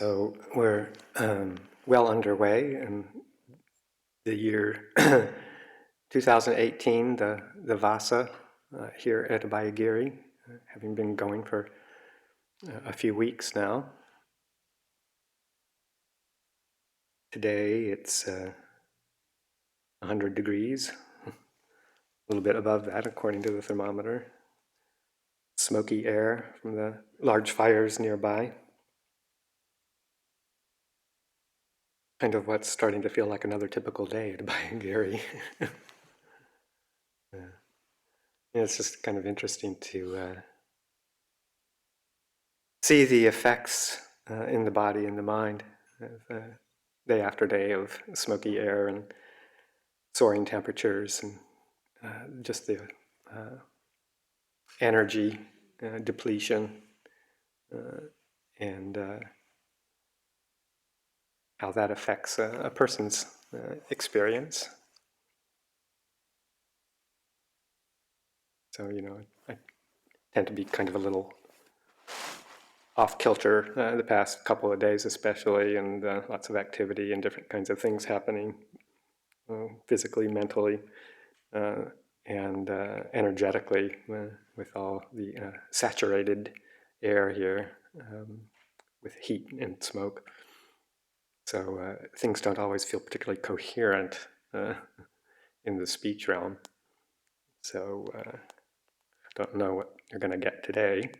So we're well underway in the year 2018, the Vasa here at Abhayagiri, having been going for a few weeks now. Today it's 100 degrees, a little bit above that according to the thermometer. Smoky air from the large fires nearby. Kind of what's starting to feel like another typical day at Abhayagiri. Yeah, it's just kind of interesting to see the effects in the body and the mind of, day after day of smoky air and soaring temperatures and just the energy depletion and how that affects a person's experience. So, I tend to be kind of a little off-kilter the past couple of days especially, and lots of activity and different kinds of things happening physically, mentally, and energetically with all the saturated air here with heat and smoke. So things don't always feel particularly coherent in the speech realm. So don't know what you're going to get today.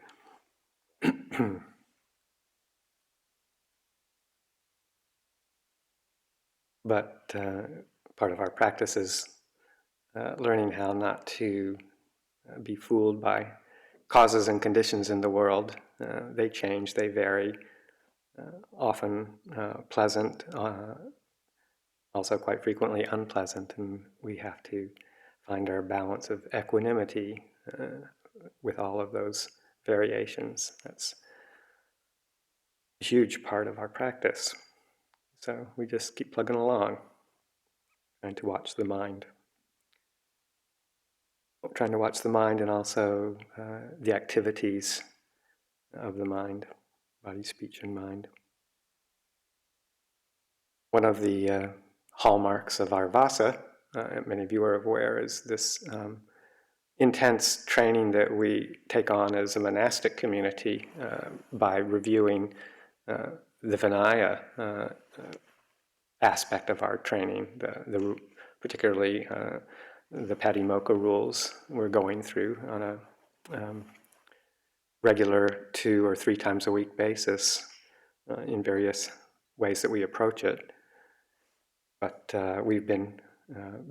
But part of our practice is learning how not to be fooled by causes and conditions in the world. They change, they vary, often pleasant, also quite frequently unpleasant, and we have to find our balance of equanimity with all of those variations. That's a huge part of our practice. So we just keep plugging along, trying to watch the mind. Trying to watch the mind and also the activities of the mind, body, speech, and mind. One of the hallmarks of our Vasa, many of you are aware, is this intense training that we take on as a monastic community by reviewing the Vinaya aspect of our training, particularly the Patimokkha rules we're going through on a regular 2 or 3 times a week basis in various ways that we approach it. But we've been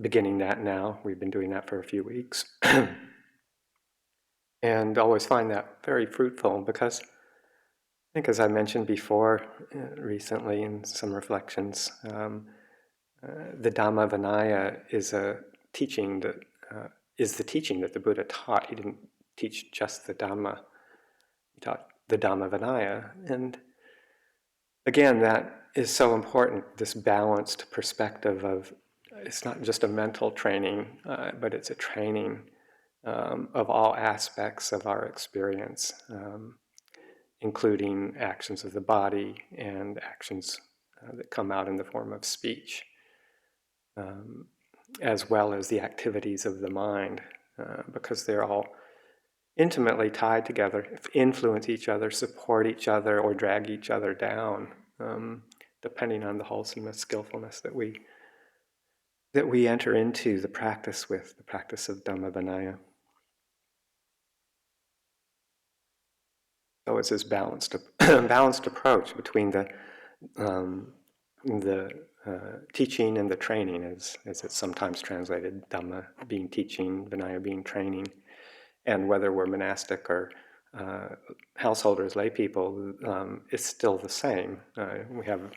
beginning that now. We've been doing that for a few weeks. And always find that very fruitful because I think, as I mentioned before recently in some reflections, the Dhamma Vinaya is a teaching that is the teaching that the Buddha taught. He didn't teach just the Dhamma. He taught the Dhamma Vinaya. And again, that is so important, this balanced perspective of it's not just a mental training, but it's a training of all aspects of our experience, including actions of the body and actions that come out in the form of speech, as well as the activities of the mind, because they're all intimately tied together, influence each other, support each other, or drag each other down, depending on the wholesomeness, skillfulness that we enter into the practice with, the practice of Dhamma Vinaya. So it's this balanced approach between the teaching and the training, as it's sometimes translated, Dhamma being teaching, Vinaya being training, and whether we're monastic or householders, lay people, it's still the same. We have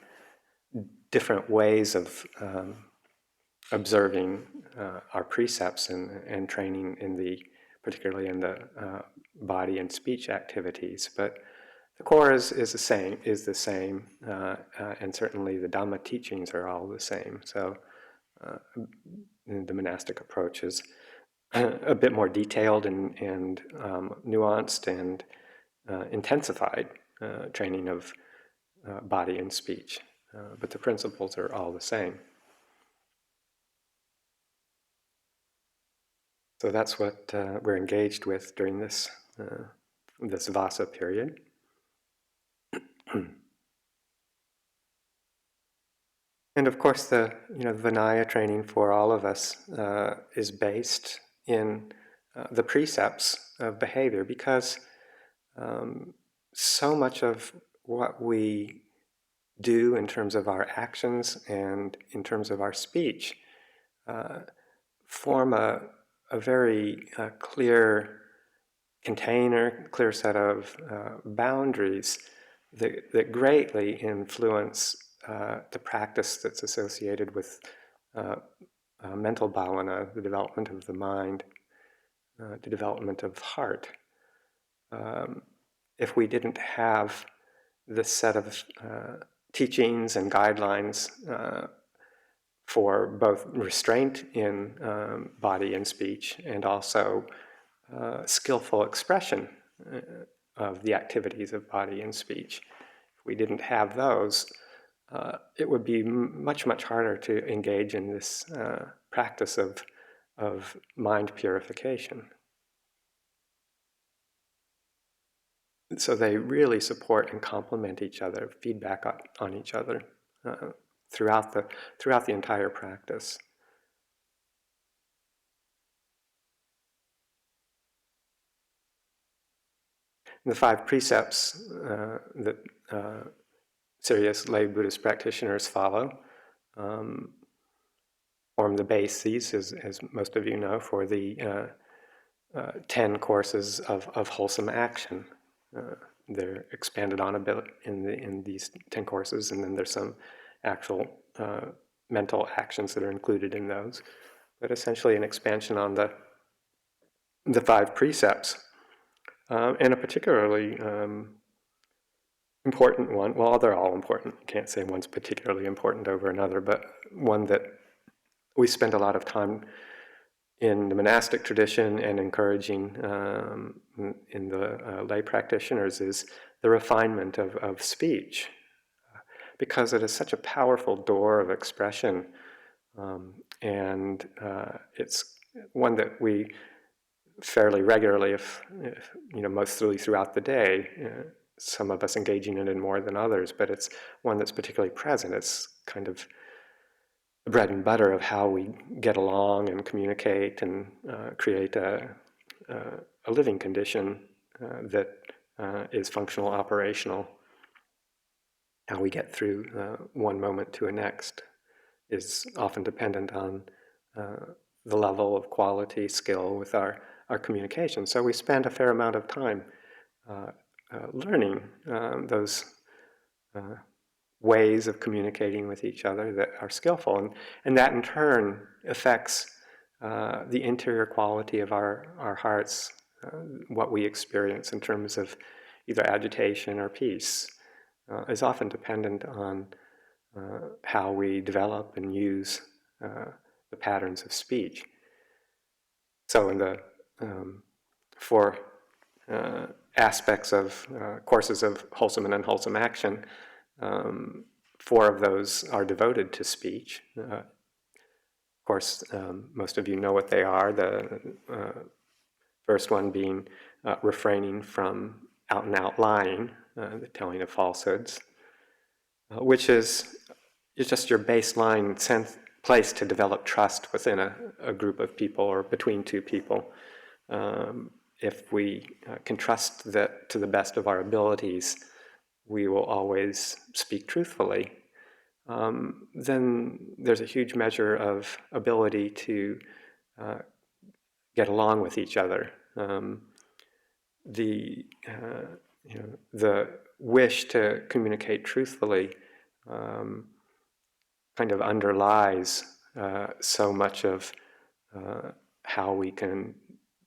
different ways of observing our precepts and training particularly in the body and speech activities, but the core is the same, and certainly the Dhamma teachings are all the same. So the monastic approach is a bit more detailed and nuanced and intensified training of body and speech, but the principles are all the same. So that's what we're engaged with during this this Vasa period. And of course, the Vinaya training for all of us is based in the precepts of behavior, because so much of what we do in terms of our actions and in terms of our speech form a very clear container, clear set of boundaries that greatly influence the practice that's associated with mental bhavana, the development of the mind, the development of heart. If we didn't have this set of teachings and guidelines for both restraint in body and speech, and also skillful expression of the activities of body and speech. If we didn't have those, it would be much, much harder to engage in this practice of mind purification. So they really support and complement each other, feedback on each other throughout the entire practice. The 5 precepts that serious lay Buddhist practitioners follow form the bases, as most of you know, for the 10 courses of wholesome action. They're expanded on a bit in these 10 courses, and then there's some actual mental actions that are included in those. But essentially an expansion on the 5 precepts. And a particularly important one, well, they're all important. You can't say one's particularly important over another, but one that we spend a lot of time in the monastic tradition and encouraging in the lay practitioners is the refinement of speech, because it is such a powerful door of expression, and it's one that we fairly regularly, if mostly throughout the day, some of us engaging in it more than others, but it's one that's particularly present. It's kind of the bread and butter of how we get along and communicate and create a living condition that is functional, operational. How we get through one moment to a next is often dependent on the level of quality, skill with our communication. So we spend a fair amount of time learning those ways of communicating with each other that are skillful, and that in turn affects the interior quality of our hearts, what we experience in terms of either agitation or peace, is often dependent on how we develop and use the patterns of speech. So in the 4 aspects of courses of wholesome and unwholesome action, 4 of those are devoted to speech. Of course, most of you know what they are. The first one being refraining from out-and-out lying, the telling of falsehoods, which is just your baseline place to develop trust within a group of people or between 2 people. If we can trust that to the best of our abilities, we will always speak truthfully, then there's a huge measure of ability to get along with each other. The wish to communicate truthfully kind of underlies so much of how we can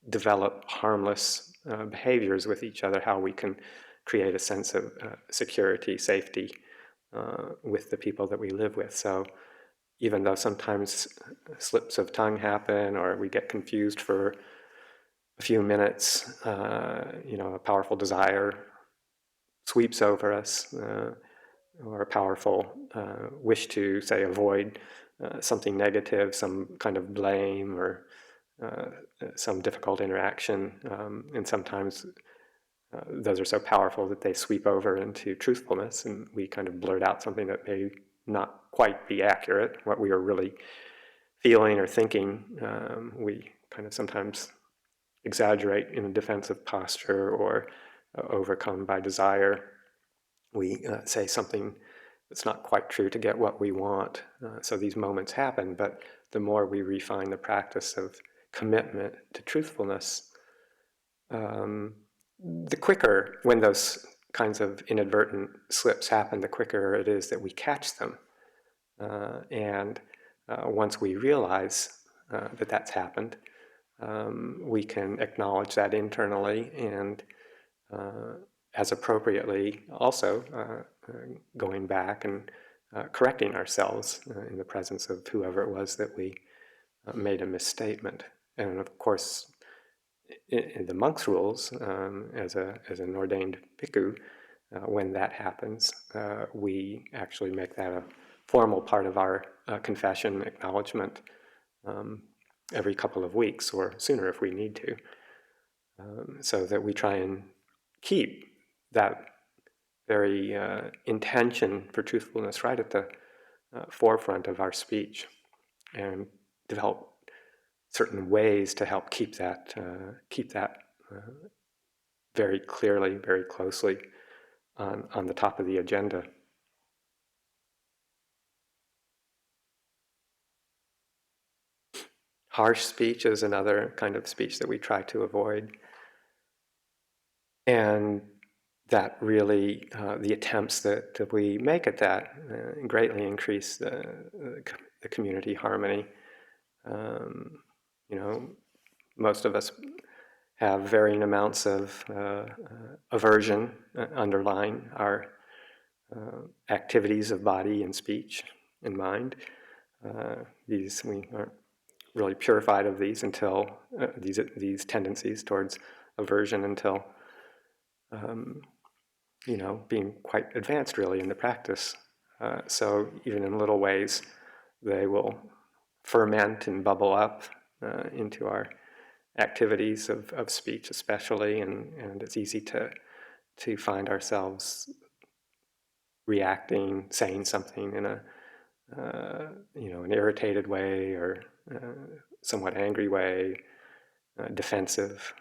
develop harmless behaviors with each other, how we can create a sense of security, safety with the people that we live with. So even though sometimes slips of tongue happen or we get confused for a few minutes, a powerful desire sweeps over us, or a powerful wish to, say, avoid something negative, some kind of blame or uh, some difficult interaction. And sometimes those are so powerful that they sweep over into truthfulness, and we kind of blurt out something that may not quite be accurate, what we are really feeling or thinking. We kind of sometimes exaggerate in a defensive posture or overcome by desire. We say something that's not quite true to get what we want. So these moments happen, but the more we refine the practice of commitment to truthfulness, um, the quicker, when those kinds of inadvertent slips happen, the quicker it is that we catch them. And once we realize that that's happened, we can acknowledge that internally and as appropriately also going back and correcting ourselves in the presence of whoever it was that we made a misstatement. And of course, in the monk's rules, as an ordained bhikkhu, when that happens, we actually make that a formal part of our confession acknowledgement every couple of weeks, or sooner if we need to, so that we try and keep that very intention for truthfulness right at the forefront of our speech, and develop certain ways to help keep that very clearly, very closely on the top of the agenda. Harsh speech is another kind of speech that we try to avoid. And that really, the attempts that we make at that greatly increase the community harmony. You know, most of us have varying amounts of aversion underlying our activities of body and speech and mind. These we aren't really purified of these until these tendencies towards aversion until being quite advanced really in the practice. So even in little ways, they will ferment and bubble up into our activities of speech especially, and it's easy to find ourselves reacting, saying something in a an irritated way or somewhat angry way, defensive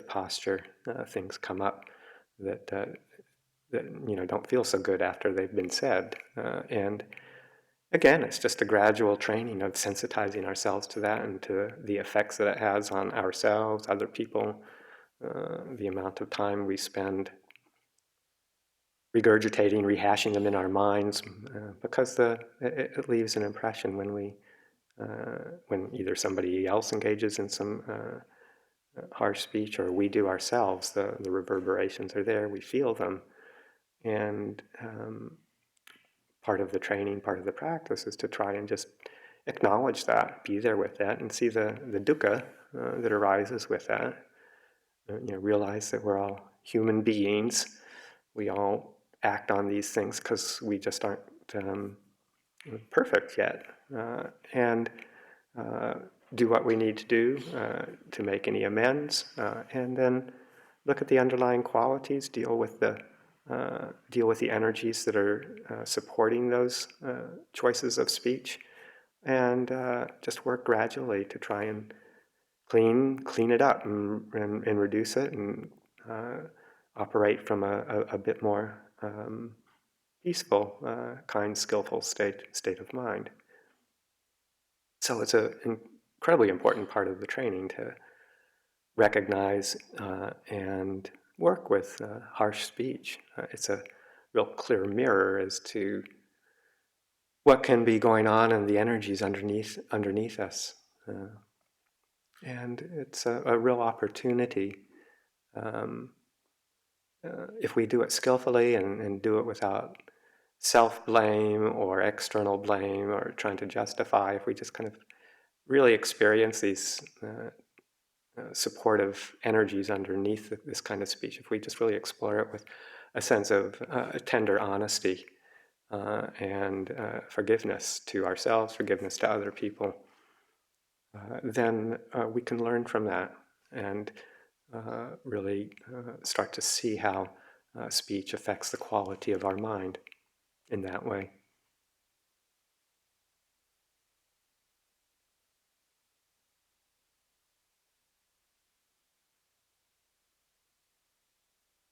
posture. Things come up that don't feel so good after they've been said, and again, it's just a gradual training of sensitizing ourselves to that and to the effects that it has on ourselves, other people, the amount of time we spend regurgitating, rehashing them in our minds, because it leaves an impression when either somebody else engages in some harsh speech or we do ourselves. The reverberations are there, we feel them, and part of the training, part of the practice is to try and just acknowledge that, be there with that, and see the dukkha that arises with that. Realize that we're all human beings. We all act on these things because we just aren't perfect yet, and do what we need to do to make any amends, and then look at the underlying qualities, deal with the energies that are supporting those choices of speech, and just work gradually to try and clean it up and reduce it, and operate from a bit more peaceful, kind, skillful state of mind. So it's an incredibly important part of the training to recognize and work with harsh speech. It's a real clear mirror as to what can be going on and the energies underneath us. And it's a real opportunity, um, if we do it skillfully and do it without self-blame or external blame or trying to justify, if we just kind of really experience these supportive energies underneath this kind of speech, if we just really explore it with a sense of tender honesty and forgiveness to ourselves, forgiveness to other people, then we can learn from that and really start to see how speech affects the quality of our mind in that way.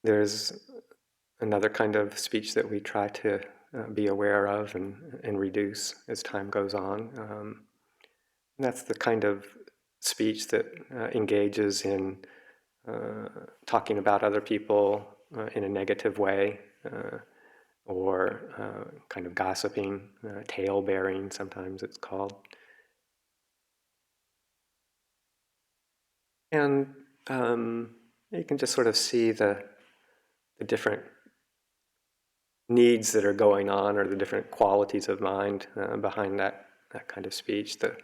There's another kind of speech that we try to be aware of and reduce as time goes on. That's the kind of speech that engages in talking about other people in a negative way, or kind of gossiping, tale-bearing, sometimes it's called. And you can just sort of see the different needs that are going on, or the different qualities of mind behind that kind of speech. The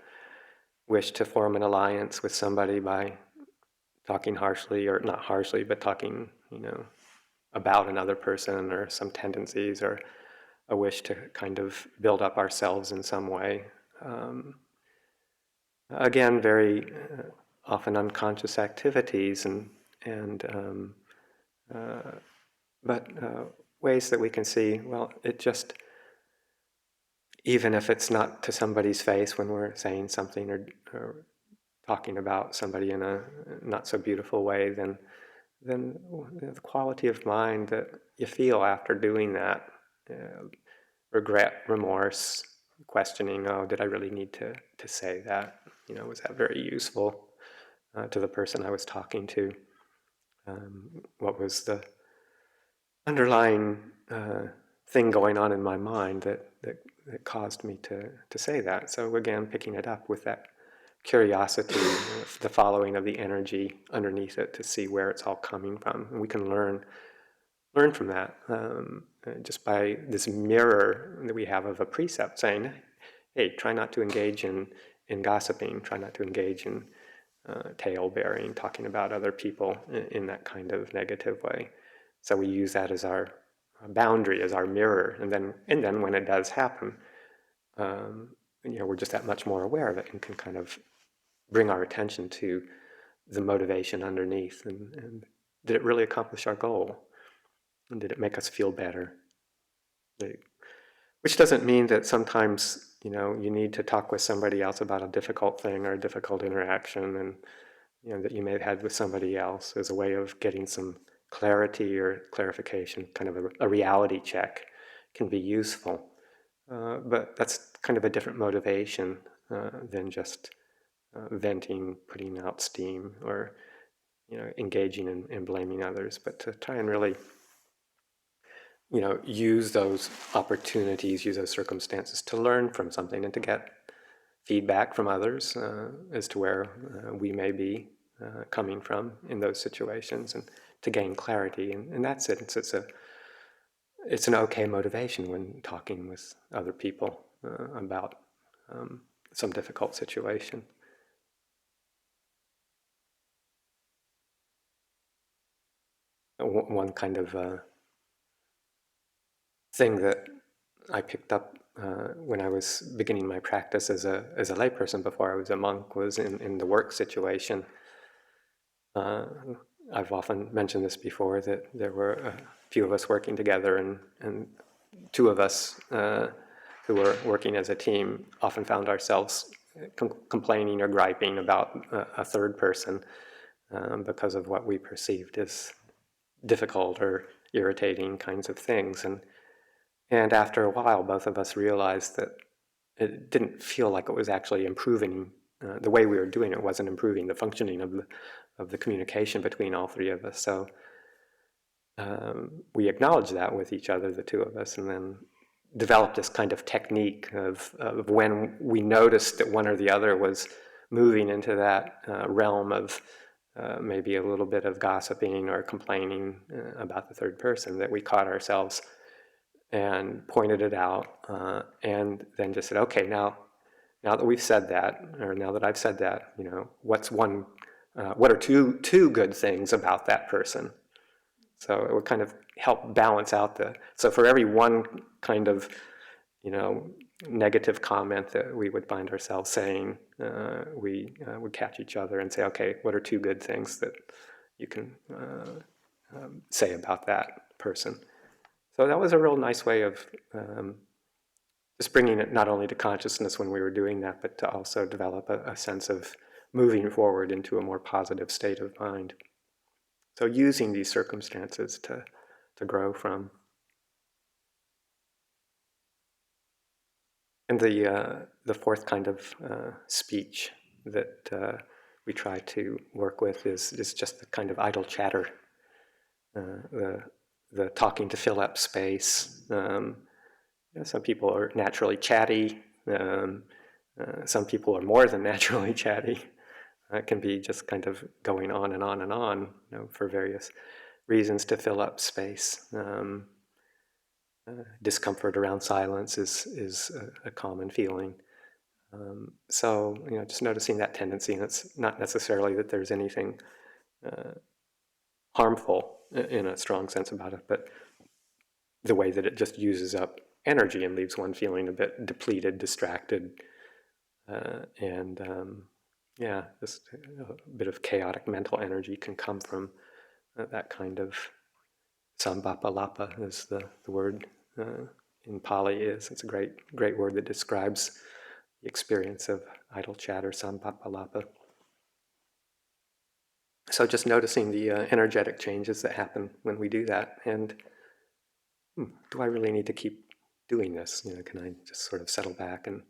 wish to form an alliance with somebody by talking harshly, or not harshly, but talking, about another person or some tendencies, or a wish to kind of build up ourselves in some way. Again, very often unconscious activities, but ways that we can see, well, it just, even if it's not to somebody's face when we're saying something, or talking about somebody in a not so beautiful way, then the quality of mind that you feel after doing that, regret, remorse, questioning, oh, did I really need to say that? Was that very useful to the person I was talking to? What was the underlying thing going on in my mind that caused me to say that? So again, picking it up with that curiosity, the following of the energy underneath it, to see where it's all coming from. And we can learn from that just by this mirror that we have of a precept saying, hey, try not to engage in gossiping, try not to engage in tale-bearing, talking about other people in that kind of negative way. So we use that as our boundary, as our mirror, and then when it does happen, we're just that much more aware of it and can kind of bring our attention to the motivation underneath, and did it really accomplish our goal? And did it make us feel better? Which doesn't mean that sometimes, you need to talk with somebody else about a difficult thing or a difficult interaction, and that you may have had with somebody else, as a way of getting some clarity or clarification, kind of a reality check, can be useful. But that's kind of a different motivation than just venting, putting out steam, or engaging in blaming others. But to try and really use those opportunities, use those circumstances to learn from something and to get feedback from others as to where we may be coming from in those situations, and to gain clarity. And in that sense, it's an okay motivation when talking with other people about some difficult situation. One kind of thing that I picked up when I was beginning my practice as a layperson before I was a monk was in the work situation. I've often mentioned this before, that there were a few of us working together, and two of us who were working as a team often found ourselves complaining or griping about a third person because of what we perceived as difficult or irritating kinds of things. And after a while, both of us realized that it didn't feel like it was actually improving. The way we were doing it wasn't improving the functioning of the communication between all three of us. So we acknowledged that with each other, the two of us, and then developed this kind of technique of when we noticed that one or the other was moving into that realm of maybe a little bit of gossiping or complaining about the third person, that we caught ourselves and pointed it out, and then just said, okay, now that we've said that, or now that I've said that, what are two good things about that person? So it would kind of help balance out so for every one kind of, negative comment that we would find ourselves saying, we would catch each other and say, okay, what are two good things that you can say about that person? So that was a real nice way of just bringing it not only to consciousness when we were doing that, but to also develop a sense of moving forward into a more positive state of mind. So using these circumstances to grow from. And the fourth kind of speech that we try to work with is just the kind of idle chatter, the talking to fill up space. Some people are naturally chatty. Some people are more than naturally chatty. It can be just kind of going on and on and on, for various reasons to fill up space. Discomfort around silence is a common feeling. So, just noticing that tendency, and it's not necessarily that there's anything harmful in a strong sense about it, but the way that it just uses up energy and leaves one feeling a bit depleted, distracted, and just a bit of chaotic mental energy can come from that kind of sambapalapa is the word in Pali is. It's a great word that describes the experience of idle chatter, sambapalapa. So just noticing the energetic changes that happen when we do that, and do I really need to keep doing this? Can I just sort of settle back and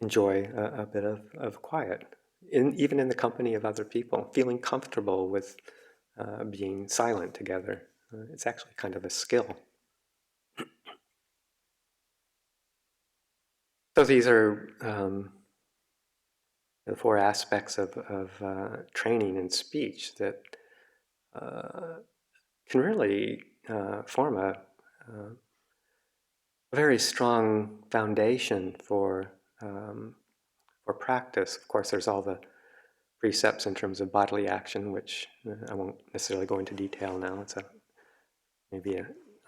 enjoy a bit of quiet, even in the company of other people, feeling comfortable with being silent together. It's actually kind of a skill. So these are the four aspects of training in speech that can really form a very strong foundation for practice. Of course, there's all the precepts in terms of bodily action, which I won't necessarily go into detail now. It's maybe a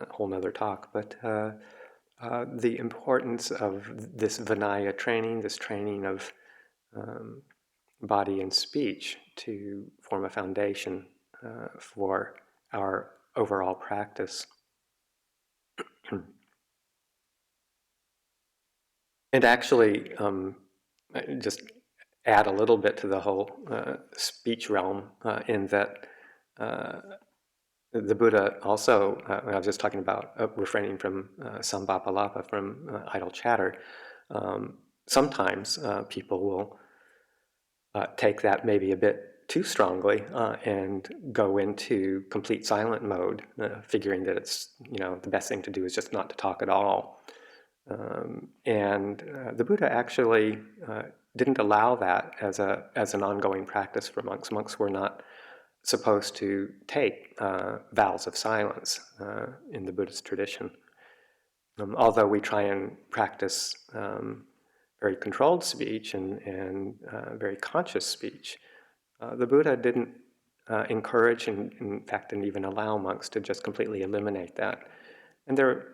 whole nother talk, but the importance of this Vinaya training, this training of body and speech to form a foundation for our overall practice. And actually, just add a little bit to the whole speech realm in that the Buddha also, I was just talking about refraining from sambapalapa, from idle chatter. Sometimes people will take that maybe a bit too strongly and go into complete silent mode, figuring that it's, the best thing to do is just not to talk at all. And the Buddha actually didn't allow that as an ongoing practice for monks. Monks were not supposed to take vows of silence in the Buddhist tradition. Although we try and practice very controlled speech and very conscious speech, the Buddha didn't encourage and, in fact, didn't even allow monks to just completely eliminate that. And there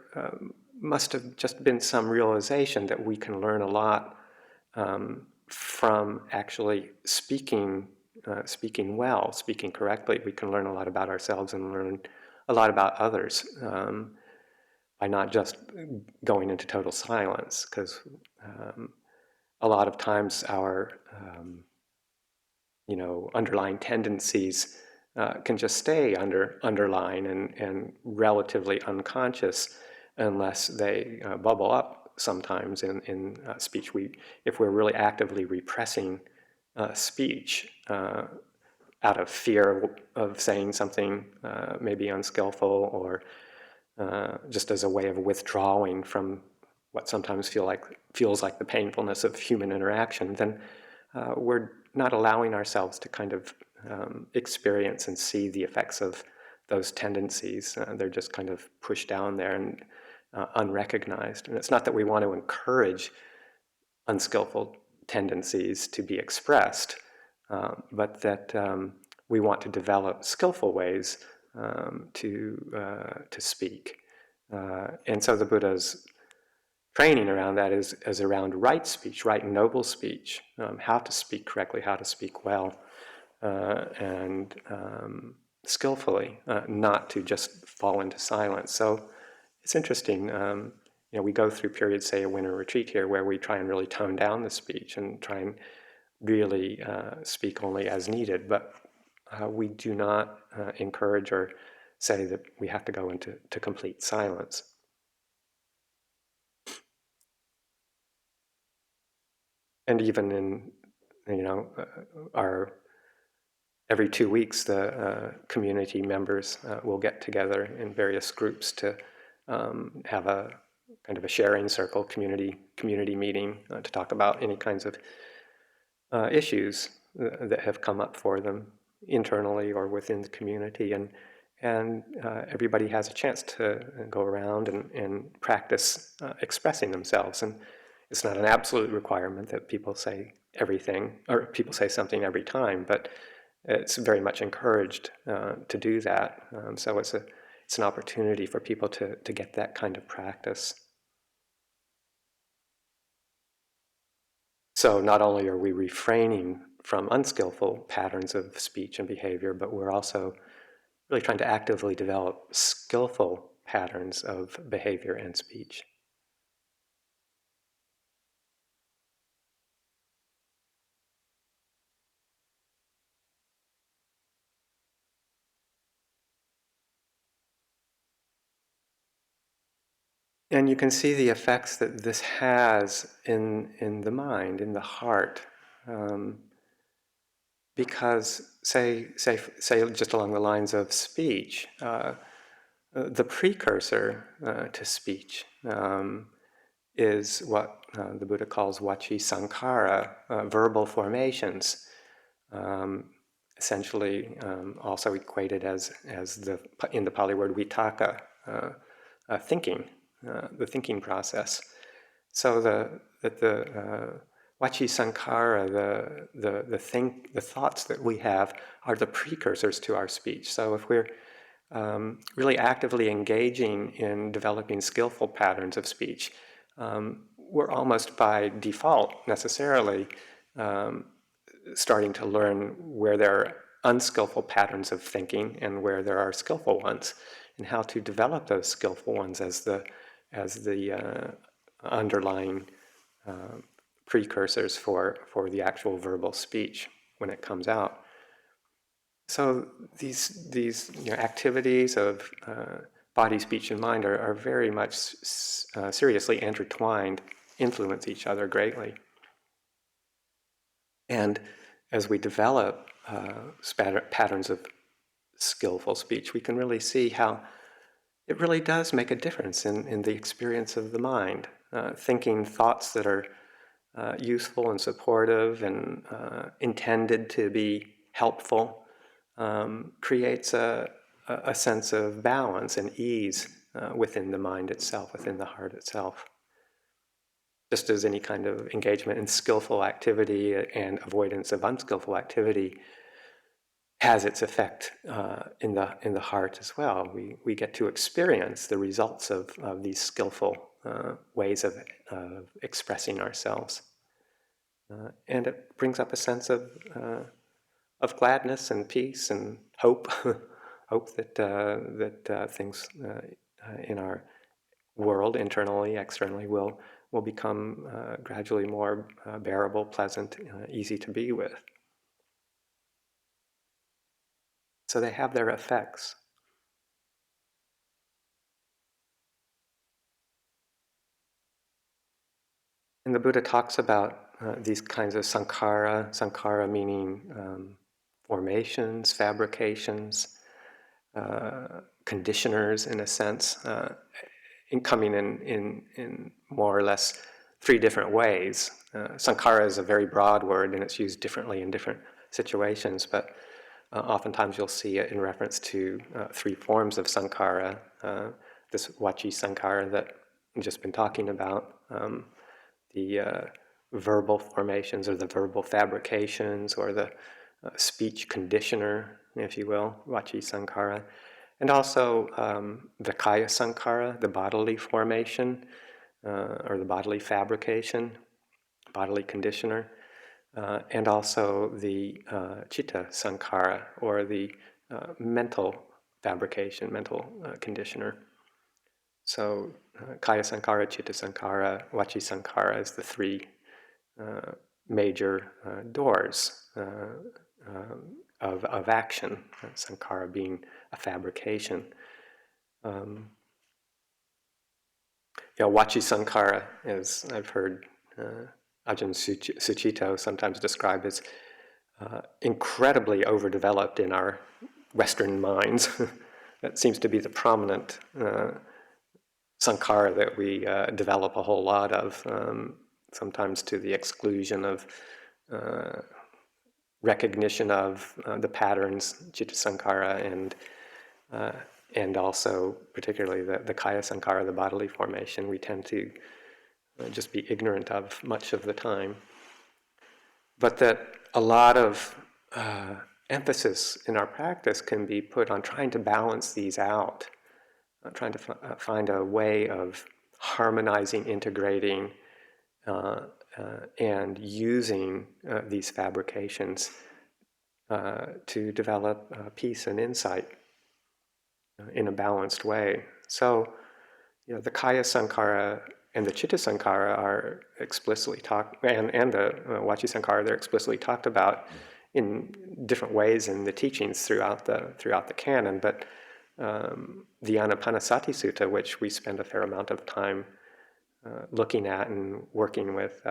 must have just been some realization that we can learn a lot from actually speaking well, speaking correctly. We can learn a lot about ourselves and learn a lot about others by not just going into total silence, because a lot of times our underlying tendencies can just stay underlying and relatively unconscious unless they bubble up sometimes in speech. If we're really actively repressing speech out of fear of saying something maybe unskillful, or just as a way of withdrawing from what sometimes feels like the painfulness of human interaction, then we're not allowing ourselves to kind of experience and see the effects of those tendencies. They're just kind of pushed down there and unrecognized. And it's not that we want to encourage unskillful tendencies to be expressed, but that we want to develop skillful ways to speak. And so the Buddha's training around that is around right speech, right and noble speech, how to speak correctly, how to speak well, and skillfully, not to just fall into silence. So it's interesting. We go through periods, say a winter retreat here, where we try and really tone down the speech and try and really speak only as needed. But we do not encourage or say that we have to go into complete silence. And even in, our every 2 weeks, the community members will get together in various groups to have a kind of a sharing circle, community meeting to talk about any kinds of issues that have come up for them internally or within the community, and everybody has a chance to go around and practice expressing themselves. And it's not an absolute requirement that people say everything or people say something every time, but it's very much encouraged to do that. So it's an opportunity for people to get that kind of practice. So not only are we refraining from unskillful patterns of speech and behavior, but we're also really trying to actively develop skillful patterns of behavior and speech. And you can see the effects that this has in the mind, in the heart, because say just along the lines of speech, the precursor to speech is what the Buddha calls vaci Sankara, verbal formations, essentially also equated as in the Pali word vitaka, thinking, the thinking process. So the vaci Sankara, the thoughts that we have are the precursors to our speech. So if we're really actively engaging in developing skillful patterns of speech, we're almost by default necessarily starting to learn where there are unskillful patterns of thinking and where there are skillful ones, and how to develop those skillful ones as the underlying precursors for the actual verbal speech when it comes out. So these activities of body, speech, and mind are very much seriously intertwined, influence each other greatly. And as we develop patterns of skillful speech, we can really see how it really does make a difference in the experience of the mind. Thinking thoughts that are useful and supportive and intended to be helpful creates a sense of balance and ease within the mind itself, within the heart itself. Just as any kind of engagement in skillful activity and avoidance of unskillful activity has its effect in the heart as well. We get to experience the results of these skillful ways of expressing ourselves, and it brings up a sense of gladness and peace and hope, hope that things in our world, internally, externally, will become gradually more bearable, pleasant, easy to be with. So they have their effects. And the Buddha talks about these kinds of sankhara meaning formations, fabrications, conditioners in a sense, coming in more or less three different ways. Sankara is a very broad word and it's used differently in different situations, but oftentimes you'll see it in reference to three forms of sankhara. This vaci sankhara that we've just been talking about, the verbal formations or the verbal fabrications or the speech conditioner, if you will, vaci sankhara. And also the Kaya Sankara, the bodily formation, or the bodily fabrication, bodily conditioner, and also the Chitta Sankara, or the mental fabrication, mental conditioner. So Kaya Sankara, Chitta Sankara, Vachi Sankara is the three major doors of action, Sankara being a fabrication. Vachi Sankara, as I've heard Ajahn Sucitto sometimes described as incredibly overdeveloped in our Western minds. That seems to be the prominent Sankara that we develop a whole lot of, sometimes to the exclusion of recognition of the patterns, Chitta Sankara, and also particularly the Kaya Sankara, the bodily formation, we tend to just be ignorant of much of the time. But that a lot of emphasis in our practice can be put on trying to balance these out, trying to find a way of harmonizing, integrating, and using these fabrications to develop peace and insight in a balanced way. So, the Kaya Sankara and the Chitta Sankara are explicitly talked, and the Vachi Sankara, they're explicitly talked about in different ways in the teachings throughout the canon. But the Anapanasati Sutta, which we spend a fair amount of time looking at and working with,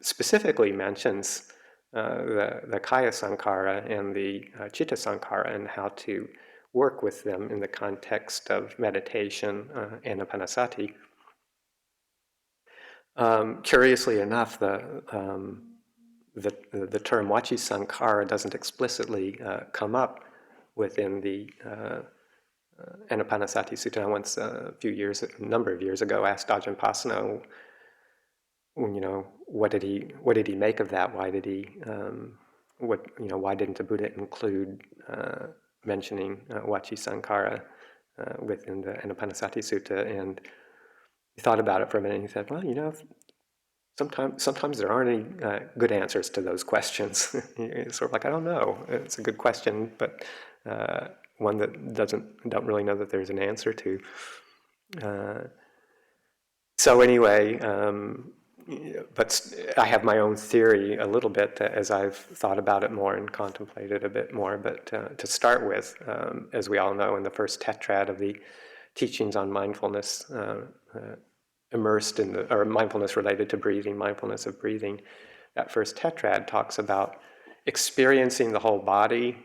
specifically mentions the Kaya Sankara and the Chitta Sankara and how to work with them in the context of meditation, Anapanasati. Curiously enough, the term Vachi Sankara doesn't explicitly come up within the Anapanasati Sutta. I once, a number of years ago, asked Ajahn Pasano, what did he make of that? Why did he, why didn't the Buddha include mentioning Vachi Sankara within the Anapanasati Sutta? And he thought about it for a minute, and he said, well, sometimes there aren't any good answers to those questions. It's sort of like, I don't know. It's a good question, but one that don't really know that there's an answer to. So anyway, but I have my own theory a little bit as I've thought about it more and contemplated a bit more. But to start with, as we all know, in the first tetrad of the teachings on mindfulness, immersed in or mindfulness related to breathing, mindfulness of breathing, that first tetrad talks about experiencing the whole body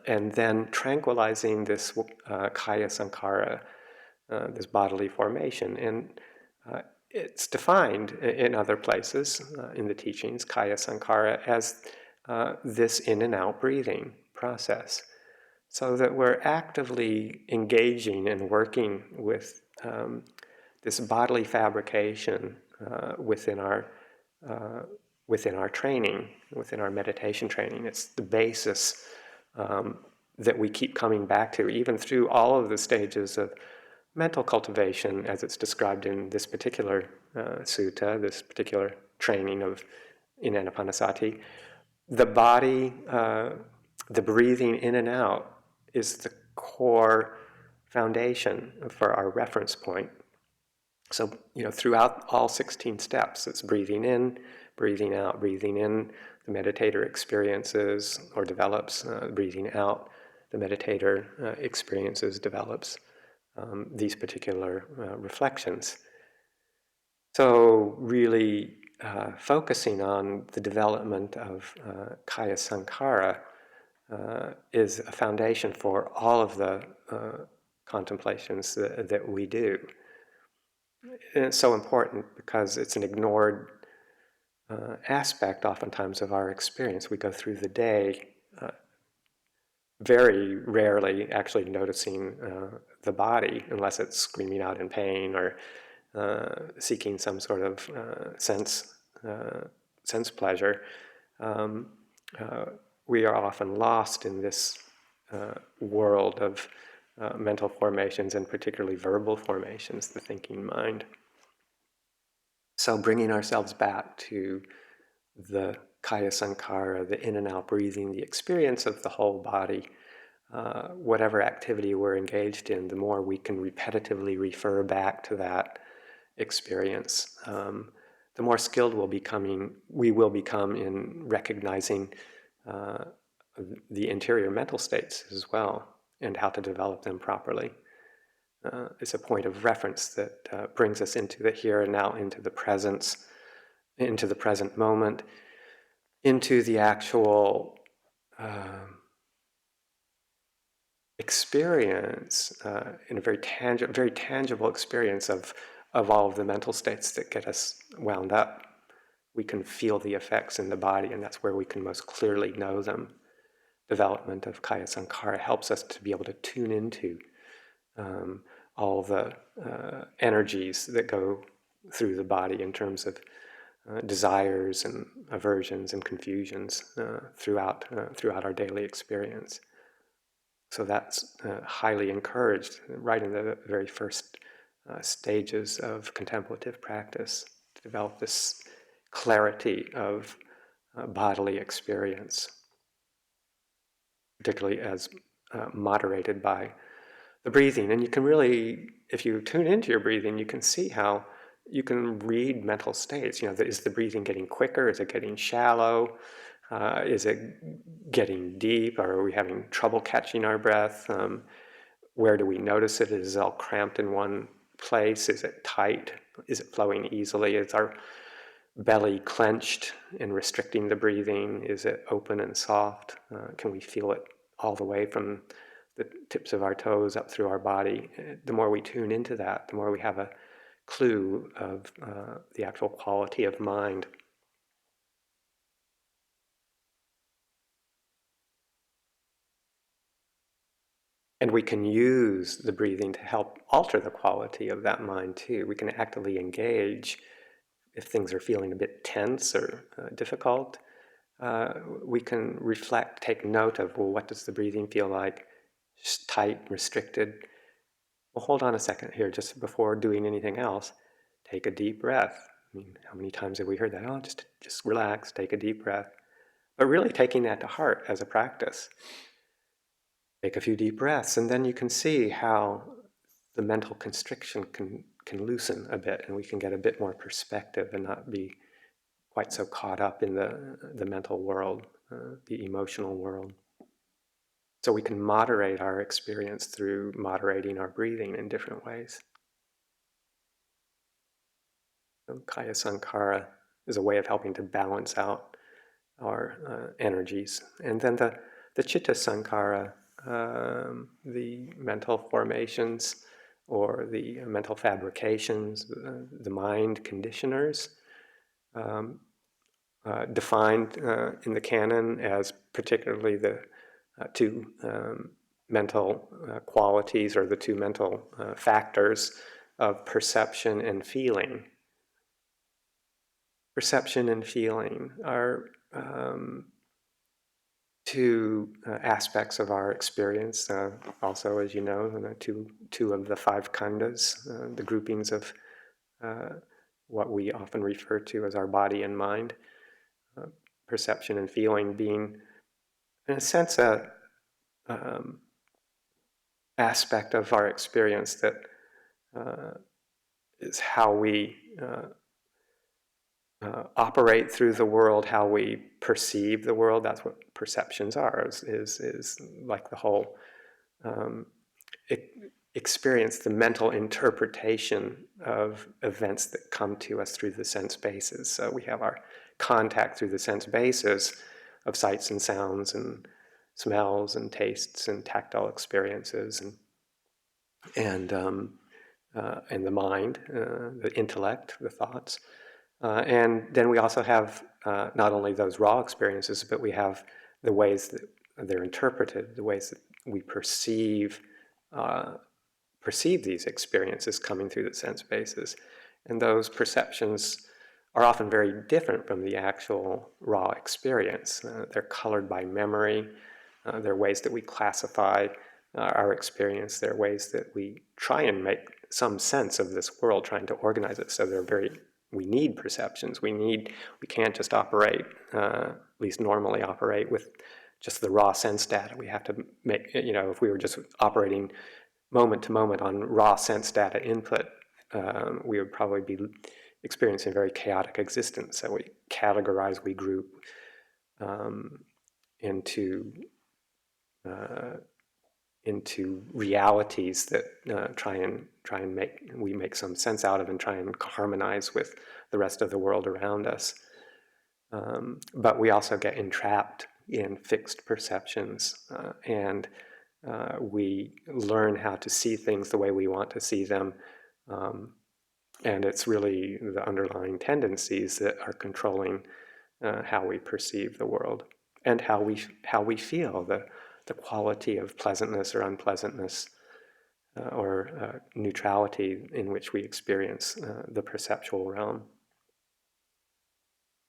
and then tranquilizing this Kaya Sankara, this bodily formation. And it's defined in other places in the teachings, Kaya Sankara, as this in and out breathing process. So that we're actively engaging and working with this bodily fabrication within our training, within our meditation training. It's the basis that we keep coming back to, even through all of the stages of mental cultivation, as it's described in this particular sutta, this particular training in Anapanasati. The body, the breathing in and out, is the core foundation for our reference point. So, throughout all 16 steps, it's breathing in, breathing out. Breathing in, the meditator experiences or develops. Breathing out, the meditator experiences, develops these particular reflections. So really focusing on the development of Kaya Sankara is a foundation for all of the contemplations that we do. And it's so important because it's an ignored aspect oftentimes of our experience. We go through the day very rarely actually noticing the body, unless it's screaming out in pain or seeking some sort of sense pleasure. We are often lost in this world of mental formations, and particularly verbal formations, the thinking mind. So bringing ourselves back to the kaya sankara, the in and out breathing, the experience of the whole body, whatever activity we're engaged in, the more we can repetitively refer back to that experience, the more skilled we will become in recognizing uh, the interior mental states as well, and how to develop them properly. It's a point of reference that brings us into the here and now, into the presence, into the present moment, into the actual experience, in a very tangible experience of all of the mental states that get us wound up. We can feel the effects in the body, and that's where we can most clearly know them. Development of kaya sankara helps us to be able to tune into all the energies that go through the body in terms of desires and aversions and confusions throughout our daily experience. So that's highly encouraged right in the very first stages of contemplative practice, to develop this clarity of bodily experience, particularly as moderated by the breathing. And you can really, if you tune into your breathing, you can see how you can read mental states. Is the breathing getting quicker? Is it getting shallow? Is it getting deep? Or are we having trouble catching our breath? Where do we notice it? Is it all cramped in one place? Is it tight? Is it flowing easily? Is our belly clenched and restricting the breathing? Is it open and soft? Can we feel it all the way from the tips of our toes up through our body? The more we tune into that, the more we have a clue of the actual quality of mind. And we can use the breathing to help alter the quality of that mind too. We can actively engage if things are feeling a bit tense or difficult. We can reflect, take note of, well, what does the breathing feel like? Just tight, restricted. Well, hold on a second here, just before doing anything else, take a deep breath. I mean, how many times have we heard that? Oh, just relax, take a deep breath. But really taking that to heart as a practice. Take a few deep breaths, and then you can see how the mental constriction can loosen a bit, and we can get a bit more perspective and not be quite so caught up in the mental world, the emotional world. So we can moderate our experience through moderating our breathing in different ways. So Kaya Sankara is a way of helping to balance out our energies. And then the Chitta Sankara, the mental formations or the mental fabrications, the mind conditioners, defined in the canon as particularly the two mental qualities, or the two mental factors of perception and feeling. Perception and feeling are two aspects of our experience. Also, as you know, two of the five khandhas, the groupings of what we often refer to as our body and mind. Perception and feeling being, in a sense, a aspect of our experience that is how we operate through the world, how we perceive the world. That's what perceptions are, is like the whole experience, the mental interpretation of events that come to us through the sense bases. So we have our contact through the sense bases of sights and sounds and smells and tastes and tactile experiences and the mind, the intellect, the thoughts. And then we also have not only those raw experiences, but we have the ways that they're interpreted, the ways that we perceive these experiences coming through the sense bases. And those perceptions are often very different from the actual raw experience. They're colored by memory. They're ways that we classify our experience. There are ways that we try and make some sense of this world, trying to organize it. So we need perceptions. We can't just operate, at least normally operate with just the raw sense data. We have to make, if we were just operating moment to moment on raw sense data input, we would probably be experiencing a very chaotic existence. So we categorize, we group into realities that try and make some sense out of and try and harmonize with the rest of the world around us. But we also get entrapped in fixed perceptions, and we learn how to see things the way we want to see them. And it's really the underlying tendencies that are controlling how we perceive the world and how we feel, the quality of pleasantness or unpleasantness or neutrality in which we experience the perceptual realm.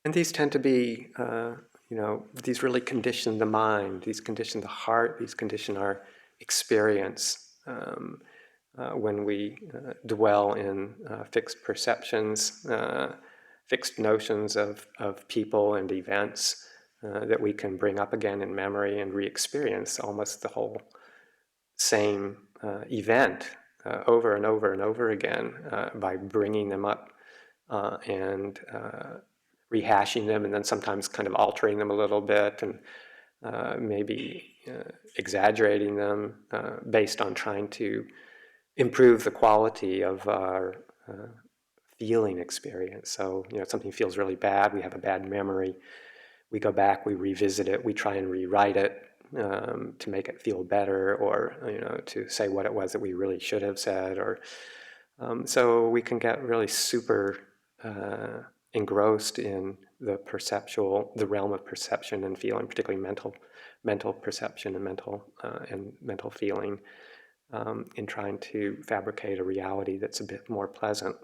And these tend to be, these really condition the mind, these condition the heart, these condition our experience. When we dwell in fixed perceptions, fixed notions of people and events that we can bring up again in memory and re-experience almost the whole same event over and over and over again by bringing them up and rehashing them, and then sometimes kind of altering them a little bit and maybe exaggerating them based on trying to improve the quality of our feeling experience. So, something feels really bad, we have a bad memory, we go back, we revisit it, we try and rewrite it to make it feel better, or, to say what it was that we really should have said, or so we can get really super engrossed in the realm of perception and feeling, particularly mental perception and mental feeling, in trying to fabricate a reality that's a bit more pleasant.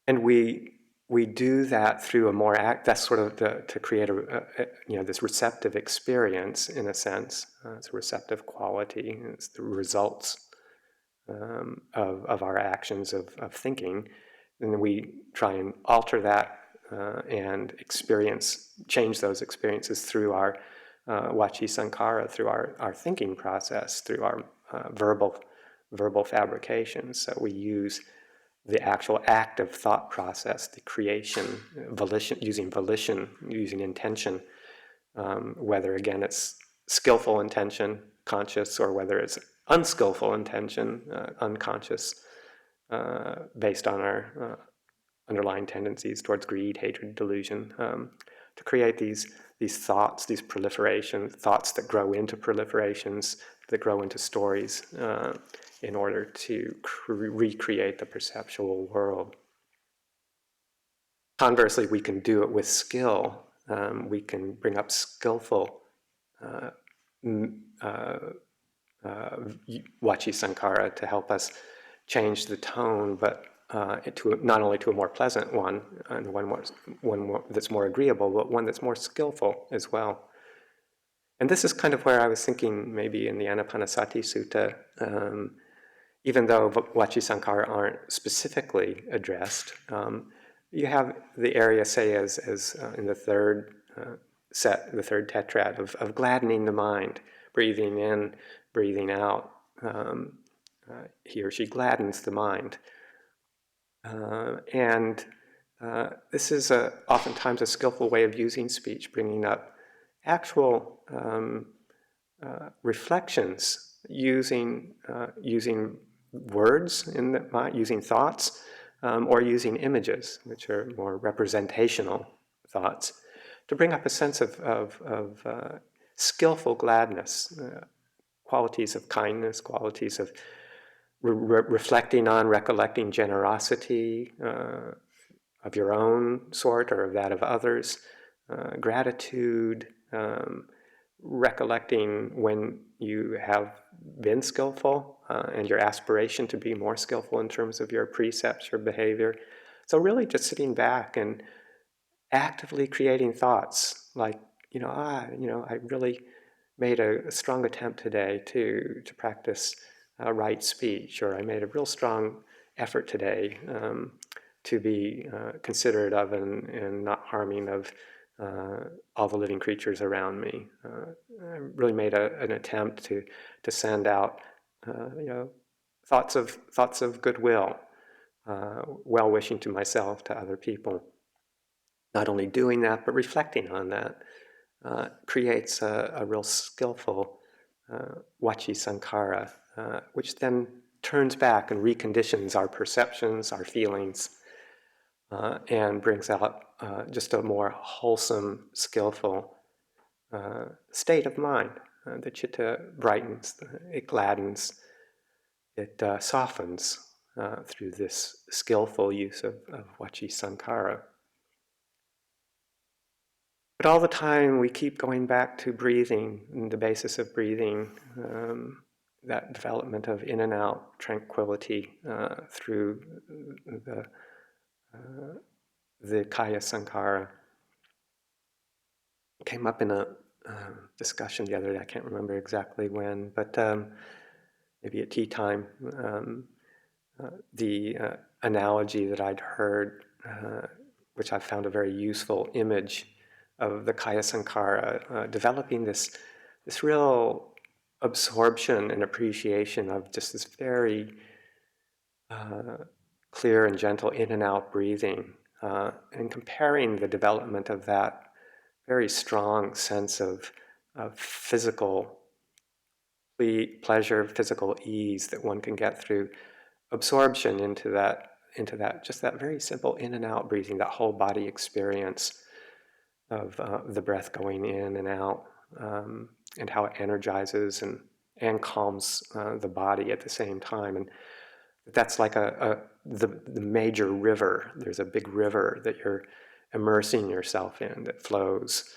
And we do that through that's sort of to create this receptive experience, in a sense. It's a receptive quality. It's the results of our actions of thinking. And then we try and alter that and change those experiences through our Vaci Sankara, through our thinking process, through our verbal fabrications. So we use the actual act of thought process, the creation, using intention, whether again it's skillful intention, conscious, or whether it's unskillful intention, unconscious, based on our underlying tendencies towards greed, hatred, delusion, to create these thoughts, these thoughts that grow into proliferations, that grow into stories, in order to recreate the perceptual world. Conversely, we can do it with skill. We can bring up skillful Vaci Sankara to help us change the tone, but not only to a more pleasant one, and one that's more agreeable, but one that's more skillful as well. And this is kind of where I was thinking, maybe in the Anapanasati Sutta, even though Vaci Sankara aren't specifically addressed, you have the area, say, as in the third the third tetrad of gladdening the mind, breathing in, breathing out. He or she gladdens the mind. And this is oftentimes a skillful way of using speech, bringing up actual reflections, using words in the mind, using thoughts, or using images, which are more representational thoughts, to bring up a sense of skillful gladness, qualities of kindness, qualities of reflecting on, recollecting generosity of your own sort or of that of others, gratitude, recollecting when you have been skillful and your aspiration to be more skillful in terms of your precepts, your behavior. So really just sitting back and actively creating thoughts like, I really made a strong attempt today to practice right speech, or I made a real strong effort today to be considerate of and not harming of all the living creatures around me. I really made an attempt to send out, thoughts of goodwill, well wishing to myself, to other people. Not only doing that, but reflecting on that creates a real skillful vaci Sankara, which then turns back and reconditions our perceptions, our feelings, and brings out just a more wholesome, skillful state of mind. The chitta brightens, it gladdens, it softens through this skillful use of vaci Sankara. But all the time we keep going back to breathing, and the basis of breathing, that development of in and out tranquility through the Kaya Sankara. Came up in a discussion the other day, I can't remember exactly when, but maybe at tea time, the analogy that I'd heard, which I found a very useful image of the Kaya Sankara, developing this real absorption and appreciation of just this very clear and gentle in and out breathing, and comparing the development of that very strong sense of physical pleasure, physical ease that one can get through absorption into that just that very simple in and out breathing, that whole body experience of the breath going in and out, and how it energizes and calms the body at the same time. And that's like the major river. There's a big river that you're immersing yourself in that flows,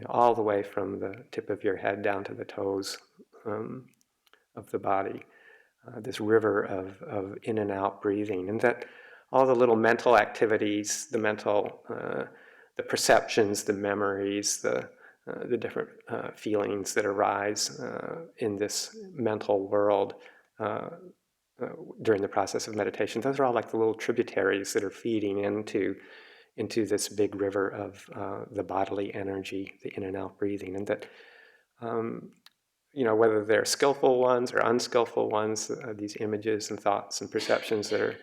all the way from the tip of your head down to the toes of the body. This river of in and out breathing, and that all the little mental activities, the perceptions, the memories, the different feelings that arise in this mental world during the process of meditation, those are all like the little tributaries that are feeding into this big river of the bodily energy, the in and out breathing, and that whether they're skillful ones or unskillful ones, these images and thoughts and perceptions that are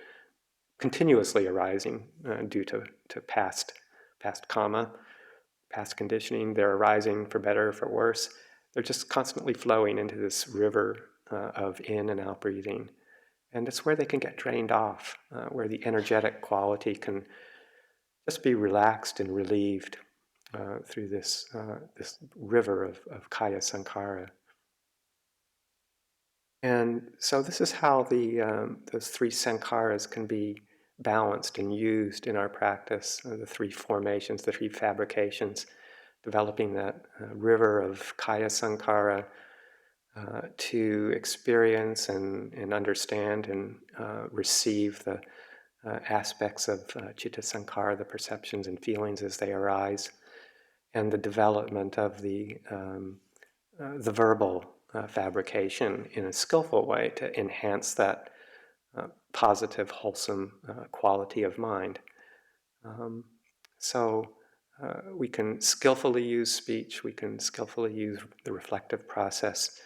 continuously arising due to past karma, past conditioning, they're arising for better or for worse. They're just constantly flowing into this river of in and out breathing. And it's where they can get drained off, where the energetic quality can just be relaxed and relieved through this river of Kaya Sankara. And so this is how those three Sankharas can be balanced and used in our practice, the three formations, the three fabrications, developing that river of Kaya Sankara to experience and understand and receive the aspects of Chitta Sankara, the perceptions and feelings as they arise, and the development of the verbal fabrication in a skillful way to enhance that positive, wholesome quality of mind. So we can skillfully use speech, we can skillfully use the reflective process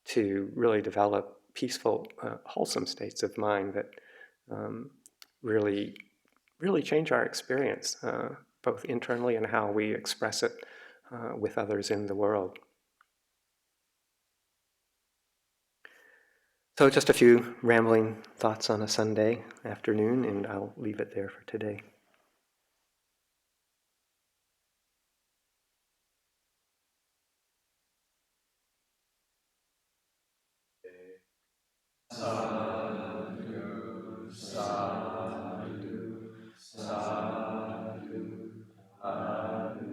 to really develop peaceful, wholesome states of mind that really, really change our experience, both internally and how we express it with others in the world. So just a few rambling thoughts on a Sunday afternoon, and I'll leave it there for today. Sadhu, sadhu, sadhu, anumodami.